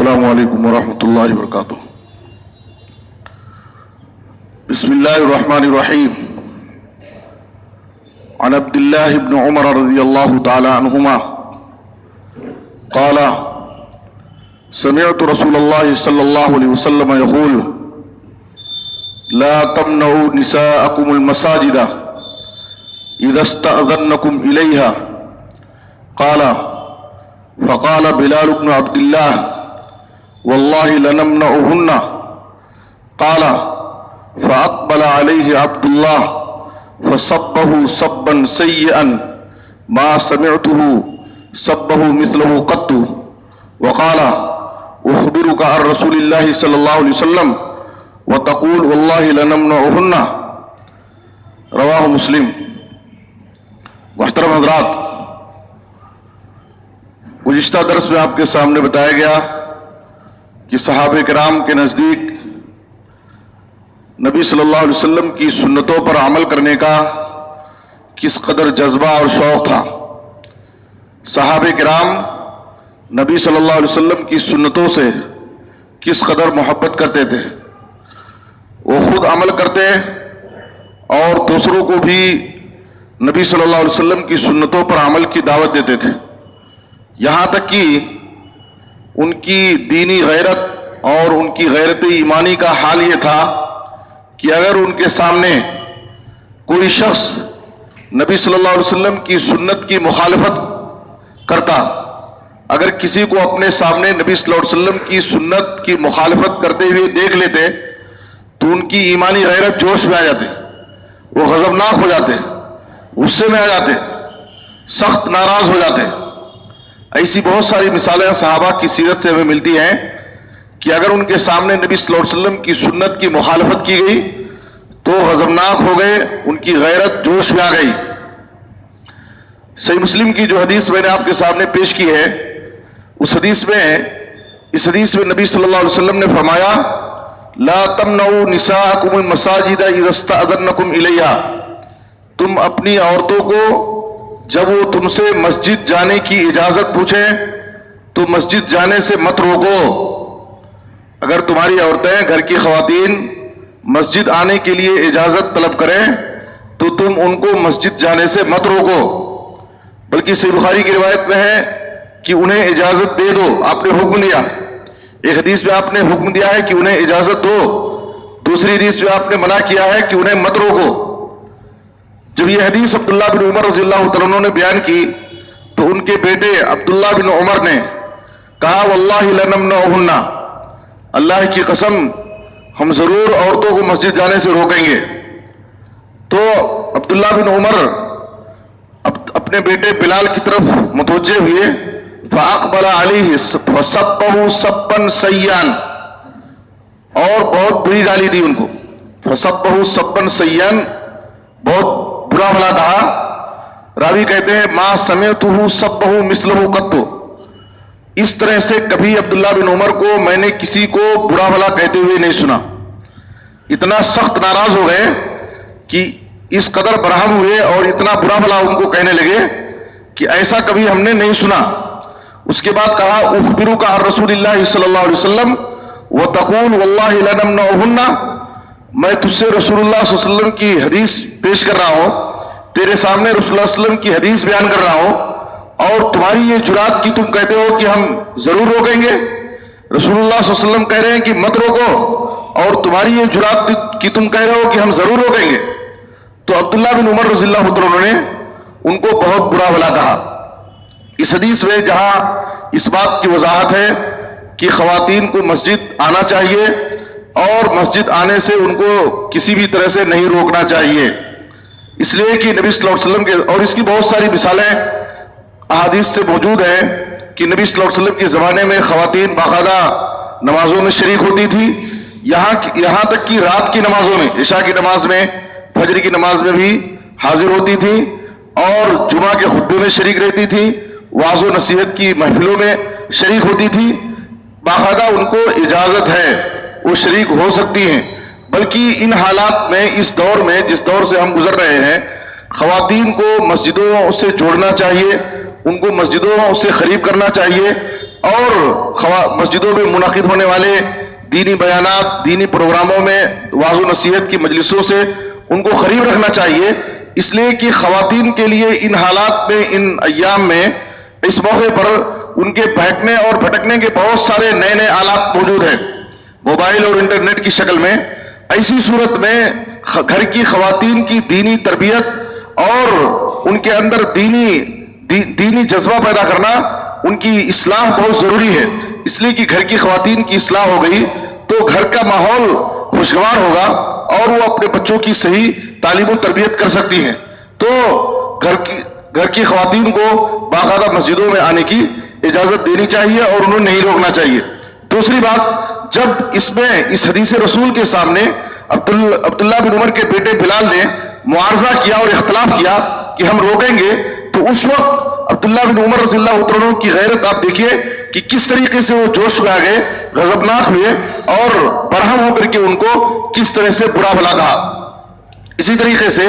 السلام علیکم ورحمۃ اللہ وبرکاتہ۔ بسم اللہ الرحمن الرحیم۔ عن عبد اللہ بن عمر رضی اللہ تعالی عنہما قال سمعت رسول اللہ صلی اللہ علیہ وسلم یقول لا تمنعوا نساءکم المساجد اذا استأذنکم الیہا قال فقال بلال بن عبد الله والله لنمنعهن قال فأقبل عليه عبد الله فصبه صبا سيئا ما سمعته صبه مثله قط وقال أخبرك عن رسول الله صلى الله عليه وسلم وتقول والله لنمنعهن رواہ مسلم۔ محترم حضرات، گزشتہ درس میں آپ کے سامنے بتایا گیا کہ صحابہ کرام کے نزدیک نبی صلی اللہ علیہ وسلم کی سنتوں پر عمل کرنے کا کس قدر جذبہ اور شوق تھا۔ صحابہ کرام نبی صلی اللہ علیہ وسلم کی سنتوں سے کس قدر محبت کرتے تھے۔ وہ خود عمل کرتے اور دوسروں کو بھی نبی صلی اللہ علیہ وسلم کی سنتوں پر عمل کی دعوت دیتے تھے، یہاں تک کہ ان کی دینی غیرت اور ان کی غیرت ایمانی کا حال یہ تھا کہ اگر ان کے سامنے کوئی شخص نبی صلی اللہ علیہ وسلم کی سنت کی مخالفت کرتا، اگر کسی کو اپنے سامنے نبی صلی اللہ علیہ وسلم کی سنت کی مخالفت کرتے ہوئے دیکھ لیتے تو ان کی ایمانی غیرت جوش میں آ جاتے، وہ غضبناک ہو جاتے، غصے میں آ جاتے، سخت ناراض ہو جاتے۔ ایسی بہت ساری مثالیں صحابہ کی سیرت سے ہمیں ملتی ہیں کہ اگر ان کے سامنے نبی صلی اللہ علیہ وسلم کی سنت کی مخالفت کی گئی تو غضبناک ہو گئے، ان کی غیرت جوش میں آ گئی۔ صحیح مسلم کی جو حدیث میں نے آپ کے سامنے پیش کی ہے، اس حدیث میں نبی صلی اللہ علیہ وسلم نے فرمایا لا تمنعوا نساءکم المساجد اذا استأذنکم الیہا، تم اپنی عورتوں کو جب وہ تم سے مسجد جانے کی اجازت پوچھیں تو مسجد جانے سے مت روکو۔ اگر تمہاری عورتیں، گھر کی خواتین مسجد آنے کے لیے اجازت طلب کریں تو تم ان کو مسجد جانے سے مت روکو، بلکہ صحیح بخاری کی روایت میں ہے کہ انہیں اجازت دے دو۔ آپ نے حکم دیا، ایک حدیث میں آپ نے حکم دیا ہے کہ انہیں اجازت دو، دوسری حدیث میں آپ نے منع کیا ہے کہ انہیں مت روکو۔ جب یہ حدیث عبداللہ بن عمر رضی اللہ تعالیٰ عنہ نے بیان کی تو ان کے بیٹے عبداللہ بن عمر نے کہا واللہ لنمنعہن، اللہ کی قسم ہم ضرور عورتوں کو مسجد جانے سے روکیں گے۔ تو عبداللہ بن عمر اپنے بیٹے بلال کی طرف متوجہ ہوئے، فاقبل علیہ فصبہ صبا سیئا، اور بہت بری گالی دی ان کو، فصبہ صبا سیئا، بہت برا بھلا کہا۔ راوی کہتے ہیں ما سمعتہ صبہ مثلہ قط، اس طرح سے کبھی عبداللہ بن عمر کو میں نے کسی کو برا بھلا کہتے ہوئے نہیں سنا۔ اتنا سخت ناراض ہو گئے کہ اس قدر برہم ہوئے اور اتنا برا بھلا ان کو کہنے لگے کہ ایسا کبھی ہم نے نہیں سنا۔ اس کے بعد کہا اخبرک عن رسول اللہ صلی اللہ علیہ وسلم وتقول واللہ لنمنعہن، میں تجھ سے رسول اللہ صلی اللہ علیہ وسلم کی حدیث پیش کر رہا ہوں، تیرے سامنے رسول اللہ صلی اللہ علیہ وسلم کی حدیث بیان کر رہا ہوں، اور تمہاری یہ جرات کی تم کہتے ہو کہ ہم ضرور روکیں گے۔ رسول اللہ صلی اللہ علیہ وسلم کہہ رہے ہیں کہ مت روکو، اور تمہاری یہ جرات کی تم کہہ رہے ہو کہ ہم ضرور روکیں گے۔ تو عبداللہ بن عمر رضی اللہ عنہ نے ان کو بہت برا بھلا کہا۔ اس حدیث میں جہاں اس بات کی وضاحت ہے کہ خواتین کو مسجد آنا چاہیے اور مسجد آنے سے ان کو کسی بھی طرح سے نہیں روکنا چاہیے، اس لیے کہ نبی صلی اللہ علیہ وسلم کے، اور اس کی بہت ساری مثالیں احادیث سے موجود ہیں کہ نبی صلی اللہ علیہ وسلم کے زمانے میں خواتین باقاعدہ نمازوں میں شریک ہوتی تھی، یہاں تک کہ رات کی نمازوں میں، عشاء کی نماز میں، فجر کی نماز میں بھی حاضر ہوتی تھی، اور جمعہ کے خطبے میں شریک رہتی تھی، وعظ و نصیحت کی محفلوں میں شریک ہوتی تھی۔ باقاعدہ ان کو اجازت ہے، وہ شریک ہو سکتی ہیں، بلکہ ان حالات میں، اس دور میں جس دور سے ہم گزر رہے ہیں، خواتین کو مسجدوں سے جوڑنا چاہیے، ان کو مسجدوں سے قریب کرنا چاہیے، اور مسجدوں میں منعقد ہونے والے دینی بیانات، دینی پروگراموں میں واعظ و نصیحت کی مجلسوں سے ان کو قریب رکھنا چاہیے، اس لیے کہ خواتین کے لیے ان حالات میں، ان ایام میں، اس موقع پر ان کے بہکنے اور بھٹکنے کے بہت سارے نئے نئے آلات موجود ہیں موبائل اور انٹرنیٹ کی شکل میں۔ ایسی صورت میں گھر کی خواتین کی دینی تربیت اور ان کے اندر دینی جذبہ پیدا کرنا، ان کی اصلاح بہت ضروری ہے، اس لیے کہ گھر کی خواتین کی اصلاح ہو گئی تو گھر کا ماحول خوشگوار ہوگا اور وہ اپنے بچوں کی صحیح تعلیم و تربیت کر سکتی ہیں۔ تو گھر کی خواتین کو باقاعدہ مسجدوں میں آنے کی اجازت دینی چاہیے اور انہیں نہیں روکنا چاہیے۔ دوسری بات، جب اس حدیث رسول کے سامنے عبداللہ بن عمر کے بیٹے بلال نے معارضہ کیا اور اختلاف کیا کہ ہم روکیں گے، تو اس وقت عبداللہ بن عمر رضی اللہ عنہ کی غیرت آپ دیکھیے کہ کس طریقے سے وہ جوش میں آ گئے، غضبناک ہوئے اور برہم ہو کر کے ان کو کس طرح سے برا بھلا کہا۔ اسی طریقے سے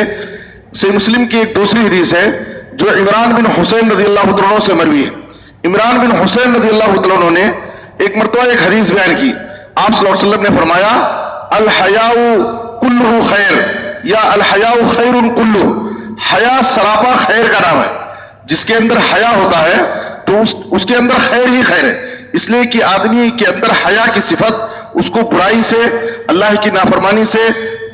صحیح مسلم کی ایک دوسری حدیث ہے جو عمران بن حسین رضی اللہ عنہ سے مروی ہے۔ عمران بن حسین رضی اللہ عنہ نے ایک مرتبہ ایک حدیث بیان کی، آپ صلی اللہ علیہ وسلم نے فرمایا الحیاء کلہ خیر یا الحیاء خیر کلہ، حیا سراپا خیر کا نام ہے، جس کے اندر حیا ہوتا ہے تو اس کے اندر خیر ہی خیر ہے، اس لیے کہ آدمی کے اندر حیا کی صفت اس کو برائی سے، اللہ کی نافرمانی سے،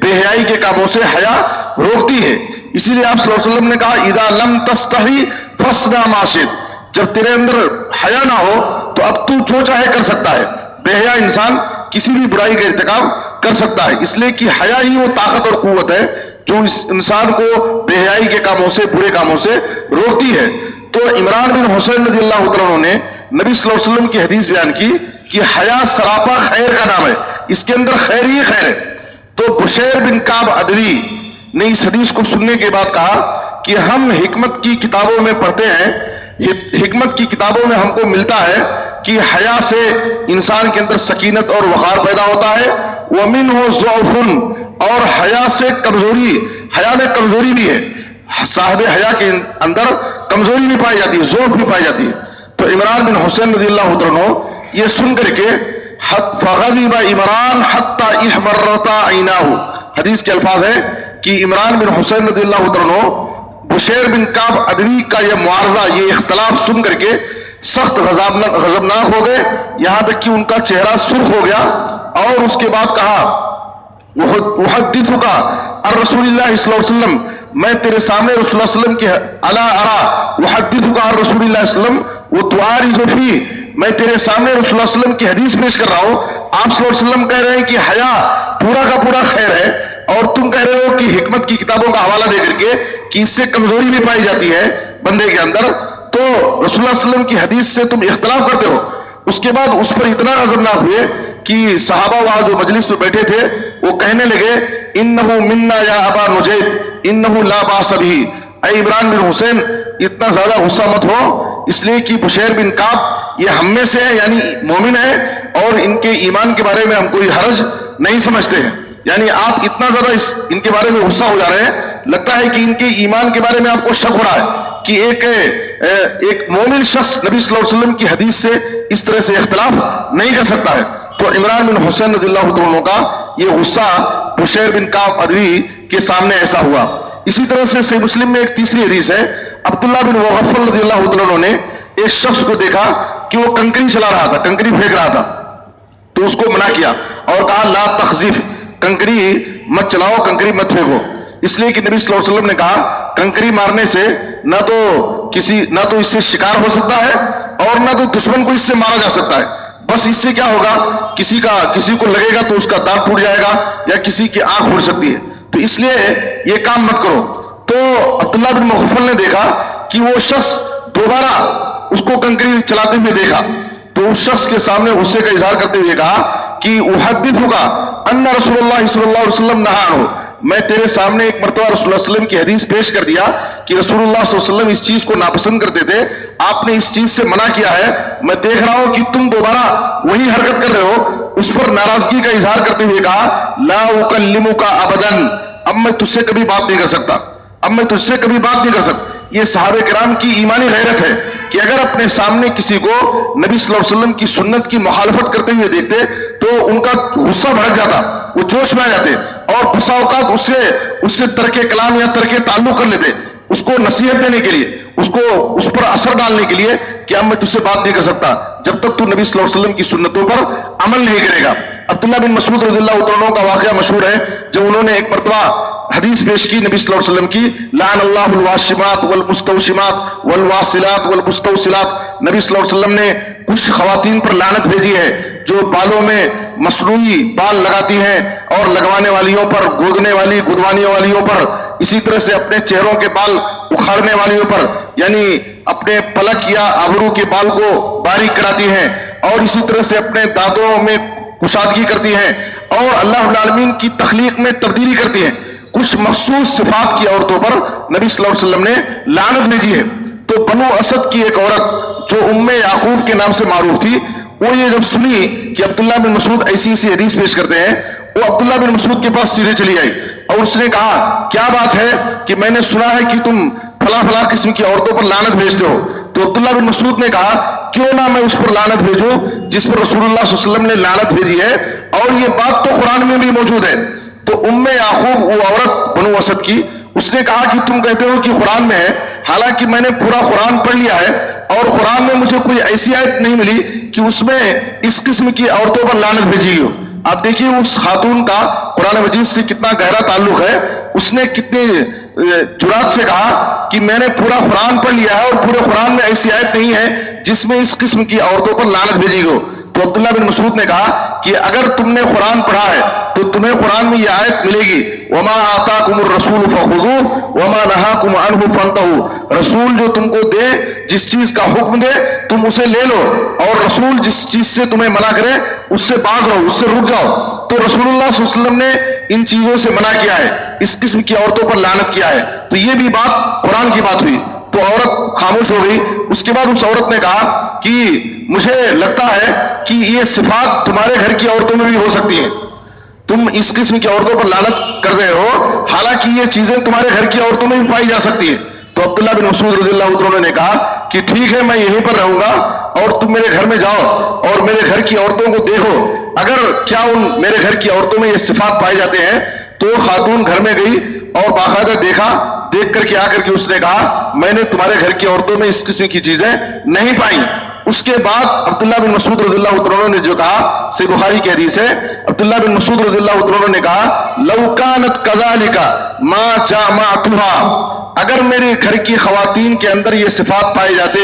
بے حیائی کے کاموں سے حیا روکتی ہے۔ اسی لیے آپ صلی اللہ علیہ وسلم نے کہا اذا لم تستحی فاصنع ما شئت، جب تیرے اندر حیا نہ ہو تو اب تو جو چاہے کر سکتا ہے۔ بے حیا انسان کسی بھی برائی کا ارتکاب کر سکتا ہے، اس لیے کہ حیا ہی وہ طاقت اور قوت ہے جو اس انسان کو بے حیائی کے کاموں سے، برے کاموں سے روکتی ہے۔ تو عمران بن حسین رضی اللہ عنہ نے نبی صلی اللہ علیہ وسلم کی حدیث بیان کی کہ حیا سراپا خیر کا نام ہے، اس کے اندر خیر ہی خیر ہے۔ تو بشیر بن کعب عدوی نے اس حدیث کو سننے کے بعد کہا کہ ہم حکمت کی کتابوں میں پڑھتے ہیں، حکمت کی کتابوں میں ہم کو ملتا ہے کہ حیا سے انسان کے اندر سکینت اور وقار پیدا ہوتا ہے، وَمِنْهُ ضَعْفٌ، اور حیا سے کمزوری، حیا میں کمزوری بھی ہے، صاحب حیا کے اندر کمزوری بھی پائی جاتی ہے، ضعف بھی پائی جاتی ہے۔ تو عمران بن حسین رضی اللہ عنہ یہ سن کر کے فغضب عمران حتی احمرت عیناہ، حدیث کے الفاظ ہیں کہ عمران بن حسین رضی اللہ عنہ بشیر بن کعب عدوی کا یہ معارضہ، یہ اختلاف سن کر کے سخت غضبناک ہو گئے، یہاں تک کہ ان کا چہرہ سرخ ہو گیا، اور اس کے بعد کہا احدثک عن رسول اللہ صلی اللہ علیہ وسلم، میں تیرے سامنے رسول اللہ صلی اللہ علیہ وسلم کی الا ارا احدثک عن رسول اللہ صلی اللہ علیہ وسلم وتعارض فی، میں تیرے سامنے رسول اللہ صلی اللہ علیہ وسلم کی حدیث پیش کر رہا ہوں، آپ صلی اللہ علیہ وسلم کہہ رہے ہیں کہ حیا پورا کا پورا خیر ہے، اور تم کہہ رہے ہو کہ حکمت کی کتابوں کا حوالہ دے کر کے کہ اس سے کمزوری بھی پائی جاتی ہے بندے کے اندر، تو رسول اللہ صلی اللہ علیہ وسلم کی حدیث سے تم اختلاف کرتے ہو۔ اس کے بعد اس پر اتنا غضبناک ہوئے کہ صحابہ وہاں جو مجلس میں بیٹھے تھے وہ کہنے لگے انہ منا یا ابا نجید انہ لا باس بہ، اے عمران بن حسین اتنا زیادہ غصہ مت ہو، اس لیے کہ بشیر بن کعب یہ ہم میں سے ہے، یعنی مومن ہے، اور ان کے ایمان کے بارے میں ہم کوئی حرج نہیں سمجھتے ہیں۔ یعنی آپ اتنا زیادہ ان کے بارے میں غصہ ہو جا رہے ہیں، لگتا ہے کہ ان کے ایمان کے بارے میں آپ کو شک ہو رہا ہے کہ ایک مومن شخص نبی صلی اللہ علیہ وسلم کی حدیث سے اس طرح سے اختلاف نہیں کر سکتا ہے۔ تو عمران بن حسین رضی اللہ عنہ کا یہ غصہ بشیر بن کعب عدوی کے سامنے ایسا ہوا۔ اسی طرح سے صحیح مسلم میں ایک تیسری حدیث ہے، عبداللہ بن مغفل رضی اللہ عنہ نے ایک شخص کو دیکھا کہ وہ کنکری چلا رہا تھا، کنکری پھینک رہا تھا، تو اس کو منع کیا اور کہا لا تخذف، کنکری مت چلاؤ، کنکری مت پھینکو، اس لیے کہ نبی صلی اللہ علیہ وسلم نے کہا کنکری مارنے سے نہ تو اس سے شکار ہو سکتا ہے اور نہ تو دشمن کو اس سے مارا جا سکتا ہے، بس اس سے کیا ہوگا، کسی کو لگے گا تو اس کا دانت ٹوٹ جائے گا یا کسی کی آنکھ پھوٹ سکتی ہے، تو اس لیے یہ کام مت کرو۔ تو عبداللہ بن مغفل نے دیکھا کہ وہ شخص دوبارہ اس کو کنکری چلاتے ہوئے دیکھا، تو اس شخص کے سامنے غصے کا اظہار کرتے ہوئے کہا کہ احدثک ان رسول اللہ صلی اللہ علیہ وسلم نہا عنہ، میں تیرے سامنے ایک مرتبہ رسول اللہ صلی اللہ علیہ وسلم کی حدیث پیش کر دیا کہ رسول اللہ صلی اللہ علیہ وسلم اس چیز کو ناپسند کرتے تھے، آپ نے اس چیز سے منع کیا ہے، میں دیکھ رہا ہوں کہ تم دوبارہ وہی حرکت کر رہے ہو۔ اس پر ناراضگی کا اظہار کرتے ہوئے کہا لا اکلمک ابدا، اب میں تجھ سے کبھی بات نہیں کر سکتا، اب میں تجھ سے کبھی بات نہیں کر سکتا۔ یہ صحابہ کرام کی ایمانی غیرت ہے کہ اگر اپنے سامنے کسی کو نبی صلی اللہ علیہ وسلم کی سنت کی مخالفت کرتے ہوئے دیکھتے تو ان کا غصہ بھڑک جاتا، وہ جوش میں آ جاتے اور بسا اوقات اس سے ترک کلام یا ترک تعلق کر لیتے، اس کو نصیحت دینے کے لیے، اس پر اثر ڈالنے کے لیے کہ اب میں تجھ سے بات نہیں کر سکتا جب تک تو نبی صلی اللہ علیہ وسلم کی سنتوں پر عمل نہیں کرے گا۔ عبداللہ بن مسعود رضی اللہ عنہ کا واقعہ مشہور ہے، جب انہوں نے ایک مرتبہ حدیث پیش کی نبی صلی اللہ علیہ وسلم کی، لعن اللہ الواشمات والمستوشمات والواصلات والمستوصلات، نبی صلی اللہ علیہ وسلم نے کچھ خواتین پر لعنت بھیجی ہے جو بالوں میں مصنوعی بال لگاتی ہیں اور لگوانے والیوں پر، گودوانے والیوں پر، اسی طرح سے اپنے چہروں کے بال اکھاڑنے والیوں پر، یعنی اپنے پلک یا ابرو کے بال کو باریک کراتی ہیں، اور اسی طرح سے اپنے دانتوں میں کشادگی کرتی ہیں اور اللہ العالمین کی تخلیق میں تبدیلی کرتی ہیں۔ کچھ مخصوص صفات کی عورتوں پر نبی صلی اللہ علیہ وسلم نے لعنت بھیجی ہے۔ تو بنو اسد کی ایک عورت جو یعقوب کے نام سے معروف تھی، وہ یہ جب سنی کہ عبداللہ بن مسعود ایسی حدیث پیش کرتے ہیں، وہ عبداللہ بن مسعود کے پاس سیدھے چلی آئی اور اس نے کہا کیا بات ہے کہ میں نے سنا ہے کہ تم فلاں قسم کی عورتوں پر لعنت بھیجتے ہو۔ تو عبداللہ بن مسعود نے کہا کیوں نہ میں اس پر لعنت بھیجوں جس پر رسول اللہ صلی اللہ علیہ وسلم نے لعنت بھیجی ہے، اور یہ بات تو قرآن میں بھی موجود ہے۔ تو یعقوب، وہ عورت بنو اسد کی، اس نے کہا کہ تم کہتے ہو کہ قرآن میں ہے، حالانکہ میں نے پورا قرآن پڑھ لیا ہے اور قرآن میں مجھے کوئی ایسی آیت نہیں ملی کہ اس میں اس قسم کی عورتوں پر لعنت بھیجی ہو۔ آپ دیکھیے اس خاتون کا قرآن مجید سے کتنا گہرا تعلق ہے، اس نے کتنے جرات سے کہا کہ میں نے پورا قرآن پڑھ لیا ہے اور پورے قرآن میں ایسی آیت نہیں ہے جس میں اس قسم کی عورتوں پر لعنت بھیجی ہو۔ تو عبداللہ بن مسعود نے کہا کہ اگر تم نے قرآن پڑھا ہے تو تمہیں قرآن میں یہ آیت ملے گی، وَمَا آتَاكُمُ الرَّسُولُ فَخُذُوهُ وَمَا نَهَاكُمْ عَنْهُ فَانْتَهُوا، رسول جو تم کو دے، جس چیز کا حکم دے تم اسے لے لو، اور رسول جس چیز سے تمہیں منع کرے اس سے باز رہو، اس سے رک جاؤ۔ تو رسول اللہ صلی اللہ علیہ وسلم نے ان چیزوں سے منع کیا ہے، اس قسم کی عورتوں پر لعنت کیا ہے، تو یہ بھی بات قرآن کی بات ہوئی۔ تو عورت خاموش ہو گئی۔ اس کے بعد اس عورت نے کہا کہ مجھے لگتا ہے کہ یہ صفات تمہارے گھر کی عورتوں میں بھی ہو سکتی ہیں، تم اس قسم کی عورتوں پر لعنت کر رہے ہو، حالانکہ یہ چیزیں تمہارے گھر کی عورتوں میں بھی پائی جا سکتی ہیں۔ تو عبداللہ بن مسعود رضی اللہ عنہ نے کہا کہ ٹھیک ہے، میں یہیں پر رہوں گا اور تم میرے گھر میں جاؤ اور میرے گھر کی عورتوں کو دیکھو، اگر کیا میرے گھر کی عورتوں میں یہ صفات پائے جاتے ہیں۔ تو خاتون گھر میں گئی اور باقاعدہ دیکھ کر کے آ کر کے اس نے کہا میں نے تمہارے گھر کی عورتوں میں اس قسم کی چیزیں نہیں پائیں۔ اس کے بعد عبداللہ بن مسعود رضی اللہ عنہ نے جو کہا، صحیح بخاری کی حدیث ہے، عبداللہ بن مسعود رضی اللہ عنہ نے کہا لو کانت کذالک ما جامعتها، اگر میرے گھر کی خواتین کے اندر یہ صفات پائے جاتے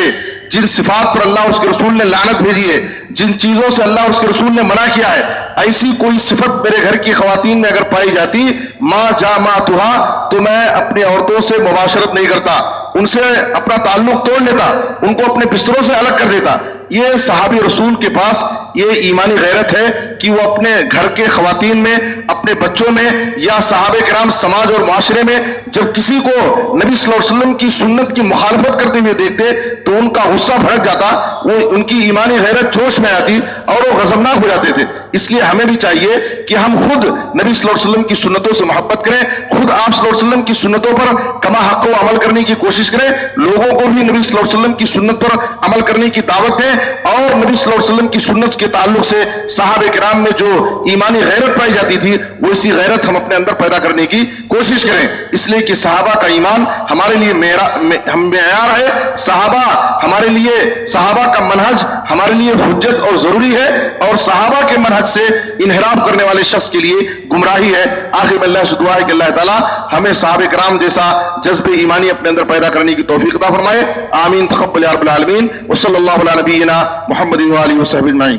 جن صفات پر اللہ اس کے رسول نے لعنت بھیجی ہے، جن چیزوں سے اللہ اس کے رسول نے منع کیا ہے، ایسی کوئی صفت میرے گھر کی خواتین میں اگر پائی جاتی، ما جامعتها، تو میں اپنی عورتوں سے مباشرت نہیں کرتا، ان سے اپنا تعلق توڑ لیتا، ان کو اپنے بستروں سے الگ کر دیتا۔ یہ صحابی رسول کے پاس یہ ایمانی غیرت ہے کہ وہ اپنے گھر کے خواتین میں، اپنے بچوں میں، یا صحابہ کرام سماج اور معاشرے میں جب کسی کو نبی صلی اللہ علیہ وسلم کی سنت کی مخالفت کرتے ہوئے دیکھتے تو ان کا غصہ بھڑک جاتا، وہ ان کی ایمانی غیرت جوش میں آتی اور وہ غضبناک ہو جاتے تھے۔ اس لیے ہمیں بھی چاہیے کہ ہم خود نبی صلی اللہ علیہ وسلم کی سنتوں سے محبت کریں، خود آپ صلی اللہ علیہ وسلم کی سنتوں پر کما حق و عمل کرنے کی کوشش کریں، لوگوں کو بھی نبی صلی اللہ علیہ وسلم کی سنت پر عمل کرنے کی دعوت دیں، اور نبی صلی اللہ علیہ وسلم کی سنت کے تعلق سے صحابہ کرام میں جو ایمانی غیرت پائی جاتی تھی وہ اسی غیرت ہم اپنے اندر پیدا کرنے کی کوشش کریں۔ اس لیے کہ صحابہ کا ایمان ہمارے لیے معیار ہے، صحابہ ہمارے لیے، صحابہ کا منہج ہمارے لیے حجت اور ضروری ہے، اور صحابہ کے منہج سے انحراف کرنے والے شخص کے لیے گمراہی ہے۔ آخر میں اللہ سے دعا ہے کہ اللہ تعالیٰ ہمیں صحابہ کرام جیسا جذب ایمانی اپنے اندر پیدا کرنے کی توفیق عطا فرمائے۔ آمین، تقبل یا رب العالمین، وصلی اللہ علی نبینا محمد و آلہ وصحبہ اجمعین۔